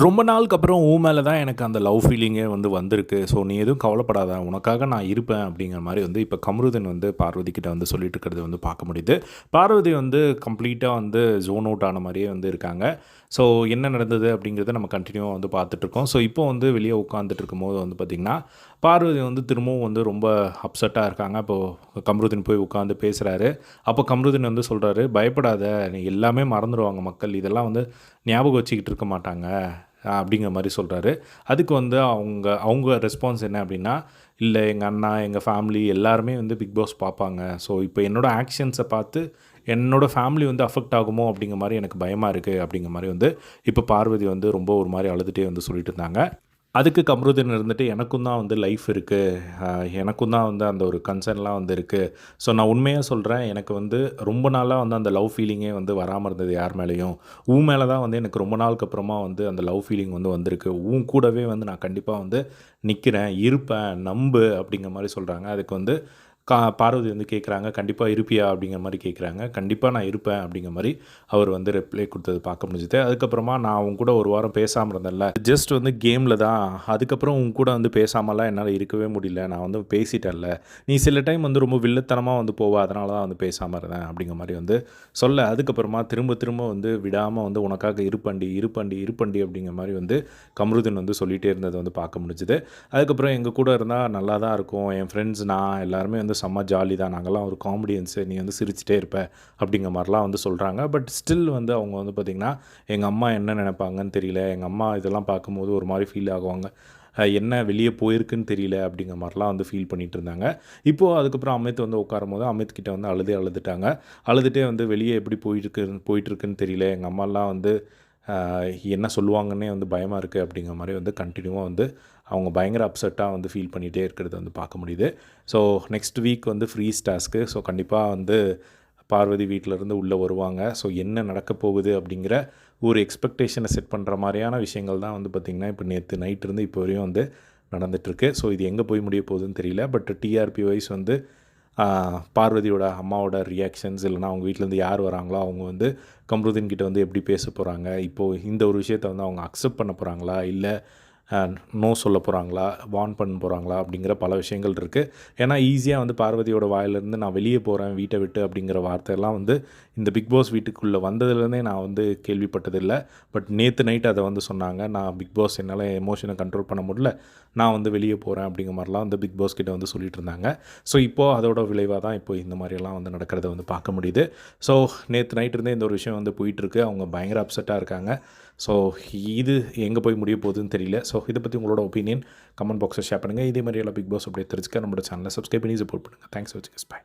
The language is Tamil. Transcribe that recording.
ரொம்ப நாளுக்கு அப்புறம் உன் மேல தான் எனக்கு அந்த லவ் ஃபீலிங்கே வந்திருக்கு. ஸோ நீ எதுவும் கவலைப்படாத. உனக்காக நான் இருப்பேன் அப்படிங்கிற மாரி இப்ப கமருதீன் பார்வதி கிட்ட சொல்லிட்டு இருக்கிறது பார்க்க முடியுது. பார்வதி கம்ப்ளீட்டா ஜோன் அவுட் ஆன மாரியே இருக்காங்க. ஸோ என்ன நடந்தது அப்படிங்கிறத நம்ம கன்டினியூவா பார்த்துட்ருக்கோம். ஸோ இப்போ வெளிய உட்காந்துட்டு இருக்கும்போது பார்த்தீங்கன்னா, பார்வதி திரும்பவும் ரொம்ப அப்செட்டா இருக்காங்க. அப்போது கமருதீன் போய் உட்காந்து பேசுறாரு. அப்போ கமருதீன் சொல்றாரு, "பயப்படாத, நீ எல்லாமே மறந்துருவாங்க மக்கள். இதெல்லாம் ஞாபகம் வச்சுக்கிட்டு இருக்க மாட்டாங்க." அப்படிங்கிற மாரி சொல்றாரு. அதுக்கு அவங்க அவங்க ரெஸ்பான்ஸ் என்ன அப்படின்னா, "இல்ல எங்க அண்ணா, எங்க ஃபேமிலி எல்லாருமே பிக் பாஸ் பார்ப்பாங்க. ஸோ இப்போ என்னோட ஆக்ஷன்ஸை பார்த்து என்னோட ஃபேமிலி அஃபெக்ட் ஆகுமோ அப்படிங்கிற மாரி எனக்கு பயமா இருக்கு." அப்படிங்கிற மாரி இப்போ பார்வதி ரொம்ப ஒரு மாரி அழுதுட்டே சொல்லிட்டு இருந்தாங்க. அதுக்கு கமருதீன் இருந்துட்டு, "எனக்கும் தான் லைஃப் இருக்குது. எனக்கும் தான் அந்த ஒரு கன்சர்ன்லாம் இருக்குது. ஸோ நான் உண்மையா சொல்கிறேன், எனக்கு ரொம்ப நாளாக அந்த லவ் ஃபீலிங்கே வராமல் இருந்தது யார் மேலேயும். உன் மேலே தான் எனக்கு ரொம்ப நாளுக்கு அப்புறமா அந்த லவ் ஃபீலிங் வந்திருக்கு. உன் கூடவே நான் கண்டிப்பாக நிற்கிறேன், இருப்பேன், நம்பு." அப்படிங்கிற மாதிரி சொல்கிறாங்க. அதுக்கு பார்வதி கேட்குறாங்க, "கண்டிப்பாக இருப்பியா?" அப்படிங்கிற மாதிரி கேட்குறாங்க. "கண்டிப்பாக நான் இருப்பேன்." அப்படிங்கிற மாதிரி அவர் ரிப்ளை கொடுத்தது பார்க்க முடிஞ்சுது. அதுக்கப்புறமா, "நான் உன் கூட ஒரு வாரம் பேசாமல் இருந்தேன்ல, ஜஸ்ட் கேமில் தான். அதுக்கப்புறம் உன் கூட பேசாமலாம் என்னால் இருக்கவே முடியல. நான் பேசிட்டேன்ல. நீ சில டைம் ரொம்ப வில்லத்தனமாக போவ, அதனால தான் பேசாமல் இருந்தேன்." அப்படிங்கிற மாதிரி சொல்ல, அதுக்கப்புறமா திரும்ப திரும்ப விடாமல் உனக்காக இருப்பண்டி இருப்பண்டி இருப்பண்டி அப்படிங்கிற மாதிரி கமருதீன் சொல்லிகிட்டே இருந்ததை பார்க்க முடிஞ்சுது. அதுக்கப்புறம், "எங்கள் கூட இருந்தால் நல்லா தான் இருக்கும். என் ஃப்ரெண்ட்ஸ், நான் எல்லாருமே செம்ம ஜாலி தான். நாங்கள்லாம் ஒரு காமெடியன்ஸு. நீ சிரிச்சிட்டே இருப்ப." அப்படிங்கிற மாதிரிலாம் சொல்கிறாங்க. பட் ஸ்டில் அவங்க பார்த்திங்கன்னா, "எங்கள் அம்மா என்ன நினைப்பாங்கன்னு தெரியல. எங்கள் அம்மா இதெல்லாம் பார்க்கும்போது ஒரு மாதிரி ஃபீல் ஆகுவாங்க. என்ன வெளியே போயிருக்குன்னு தெரியல." அப்படிங்கிற மாதிரிலாம் ஃபீல் பண்ணிகிட்டு இருந்தாங்க. இப்போது அதுக்கப்புறம் அமித் உட்காரும்போது அமித் கிட்ட அழுதுட்டாங்க. அழுதுகிட்டே, "வெளியே எப்படி போயிட்டுருக்குன்னு தெரியல. எங்கள் அம்மாலாம் என்ன சொல்லுவாங்கன்னே பயமாக இருக்குது." அப்படிங்கிற மாதிரி கண்டினியூவாக அவங்க பயங்கர அப்செட்டாக ஃபீல் பண்ணிகிட்டே இருக்கிறத பார்க்க முடியுது. So next week freeze task. So கண்டிப்பாக பார்வதி வீட்டிலேருந்து உள்ளே வருவாங்க. ஸோ என்ன நடக்க போகுது அப்படிங்கிற ஒரு எக்ஸ்பெக்டேஷனை செட் பண்ணுற மாதிரியான விஷயங்கள் தான் பார்த்திங்கன்னா, இப்போ நேற்று நைட்டிருந்து இப்போ வரையும் நடந்துகிட்ருக்கு. ஸோ இது எங்கே போய் முடிய போகுதுன்னு தெரியல. பட் டிஆர்பி வைஸ் பார்வதியோட அம்மாவோட ரியாக்ஷன்ஸ், இல்லைனா அவங்க வீட்டிலேருந்து யார் வராங்களோ அவங்க கமருதீன் கிட்ட எப்படி பேச போகிறாங்க, இப்போது இந்த ஒரு விஷயத்தை அவங்க அக்செப்ட் பண்ண போகிறாங்களா, இல்லை நோ சொல்ல போகிறாங்களா, வார்ன் பண்ண போகிறாங்களா அப்படிங்கிற பல விஷயங்கள் இருக்குது. ஏன்னா ஈஸியாக பார்வதியோட வாயிலேருந்து, "நான் வெளியே போகிறேன் வீட்டை விட்டு" அப்படிங்கிற வார்த்தையெல்லாம் இந்த பிக் பாஸ் வீட்டுக்குள்ளே வந்ததுலேருந்தே நான் கேள்விப்பட்டதில்லை. பட் நேற்று நைட் அதை சொன்னாங்க, "நான் பிக் பாஸ் என்னால் எமோஷனை கண்ட்ரோல் பண்ண முடியல, நான் வெளியே போகிறேன்." அப்படிங்கிற மாதிரிலாம் பிக் பாஸ் கிட்ட சொல்லிட்டு இருந்தாங்க. ஸோ இப்போது அதோட விளைவாக தான் இப்போ இந்த மாதிரியெல்லாம் நடக்கிறத பார்க்க முடியுது. ஸோ நேற்று நைட் இருந்தே இந்த ஒரு விஷயம் போயிட்டுருக்கு. அவங்க பயங்கர அப்செட்டாக இருக்காங்க. ஸோ இது எங்கே போய் முடிய போகுதுன்னு தெரியல. ஸோ இதை பற்றி உங்களோட ஒப்பீனியன் கமெண்ட் பாக்ஸில் ஷேர் பண்ணுங்கள். இதே மாதிரியெல்லாம் பிக் பாஸ் அப்படியே தெரிஞ்சுக்க நம்மளோட சேனலை சப்ஸ்கிரைப் பண்ணி சப்போர்ட் பண்ணுங்கள். தேங்க்ஸ் ஃபார் வாட்சிங். பை.